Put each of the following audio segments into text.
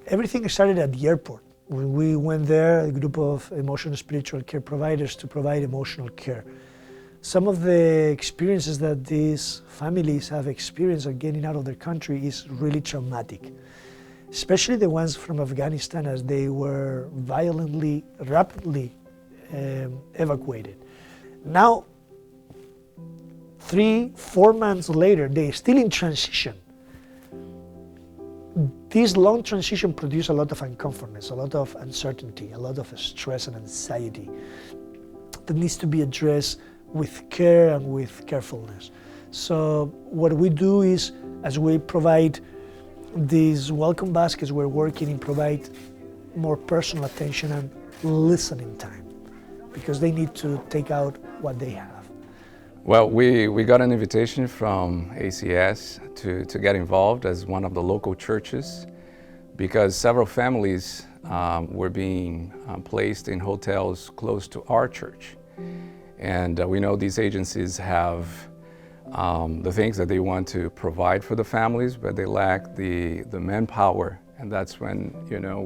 everything started at the airport. When we went there, a group of emotional spiritual care providers to provide emotional care. Some of the experiences that these families have experienced of getting out of their country is really traumatic, especially the ones from Afghanistan, as they were violently, rapidly evacuated. Now, 3-4 months later, they're still in transition. This long transition produces a lot of uncomfortness, a lot of uncertainty, a lot of stress and anxiety that needs to be addressed with care and with carefulness. So what we do is, as we provide these welcome baskets, we're working and provide more personal attention and listening time, because they need to take out what they have. Well, we got an invitation from ACS to get involved as one of the local churches, because several families were being placed in hotels close to our church. And we know these agencies have the things that they want to provide for the families, but they lack the manpower. And that's when,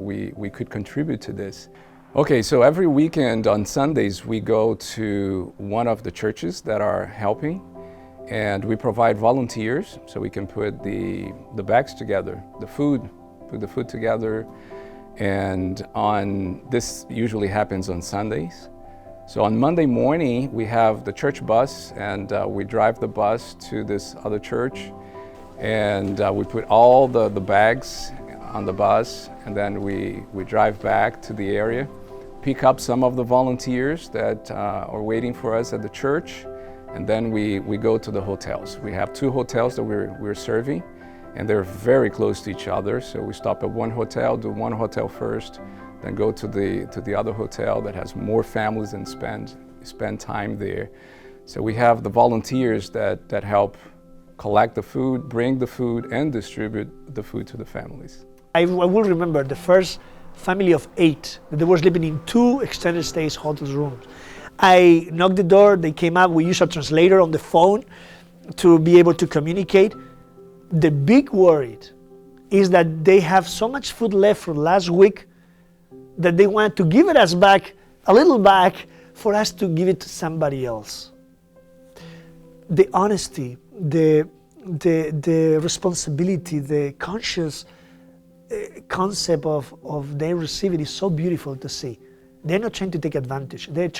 we could contribute to this. Okay, so every weekend on Sundays, we go to one of the churches that are helping, and we provide volunteers so we can put the bags together, put the food together. And this usually happens on Sundays. So on Monday morning, we have the church bus, and we drive the bus to this other church, and we put all the bags on the bus, and then we drive back to the area, pick up some of the volunteers that are waiting for us at the church, and then we go to the hotels. We have 2 hotels that we're serving, and they're very close to each other. So we stop at one hotel, do one hotel first, then go to the other hotel that has more families and spend time there. So we have the volunteers that help collect the food, bring the food, and distribute the food to the families. I will remember the first family of 8 that was living in 2 extended stays hotel rooms. I knocked the door, they came up, we used a translator on the phone to be able to communicate. The big worry is that they have so much food left from last week that they want to give it us back, a little back, for us to give it to somebody else. The honesty, the responsibility, the conscious concept of they receive it is so beautiful to see. They're not trying to take advantage. They're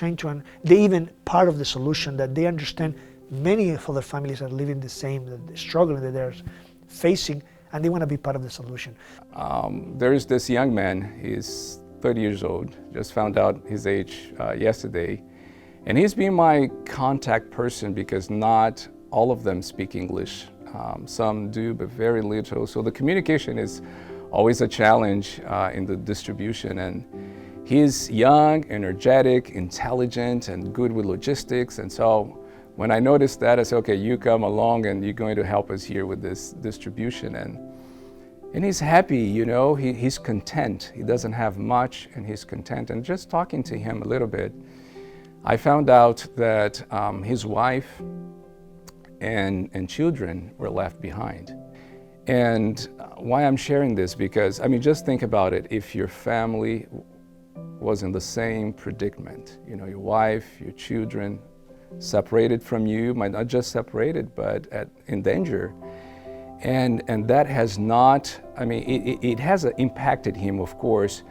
even part of the solution, that they understand many of other families are living the same, the struggle that they're facing, and they want to be part of the solution. There is this young man, he's 30 years old, just found out his age yesterday, and he's been my contact person because not all of them speak English. Some do, but very little. So the communication is always a challenge in the distribution. And he's young, energetic, intelligent, and good with logistics. And so when I noticed that, I said, okay, you come along and you're going to help us here with this distribution. And he's happy, he's content. He doesn't have much, and he's content. And just talking to him a little bit, I found out that his wife and children were left behind. And why I'm sharing this, because, just think about it. If your family was in the same predicament, your wife, your children, separated from you, might not just separated, but in danger. And that has not, it has impacted him, of course,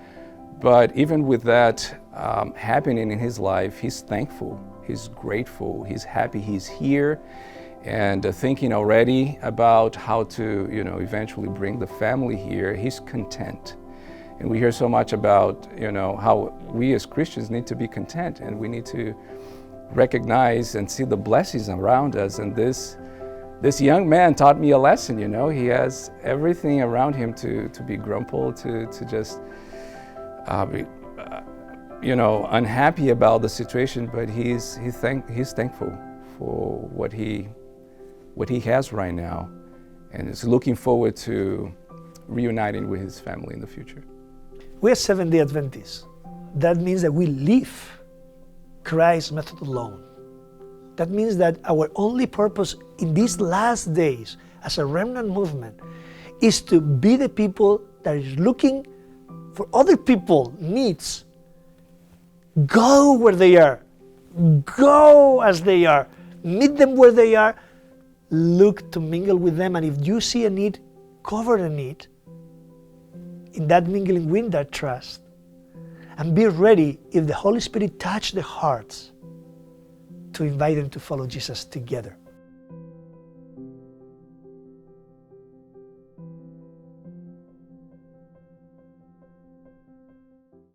but even with that happening in his life, he's thankful, he's grateful, he's happy he's here, and thinking already about how to, eventually bring the family here. He's content. And we hear so much about, how we as Christians need to be content, and we need to recognize and see the blessings around us. And this young man taught me a lesson. He has everything around him to be grumpy, to just be unhappy about the situation, but he's thankful for what he has right now, and is looking forward to reuniting with his family in the future. We are Seventh-day Adventists. That means that we live Christ's method alone. That means that our only purpose in these last days as a remnant movement is to be the people that is looking for other people needs, go where they are. Go as they are. Meet them where they are. Look to mingle with them. And if you see a need, cover the need. In that mingling, win that trust. And be ready, if the Holy Spirit touch the hearts, to invite them to follow Jesus together.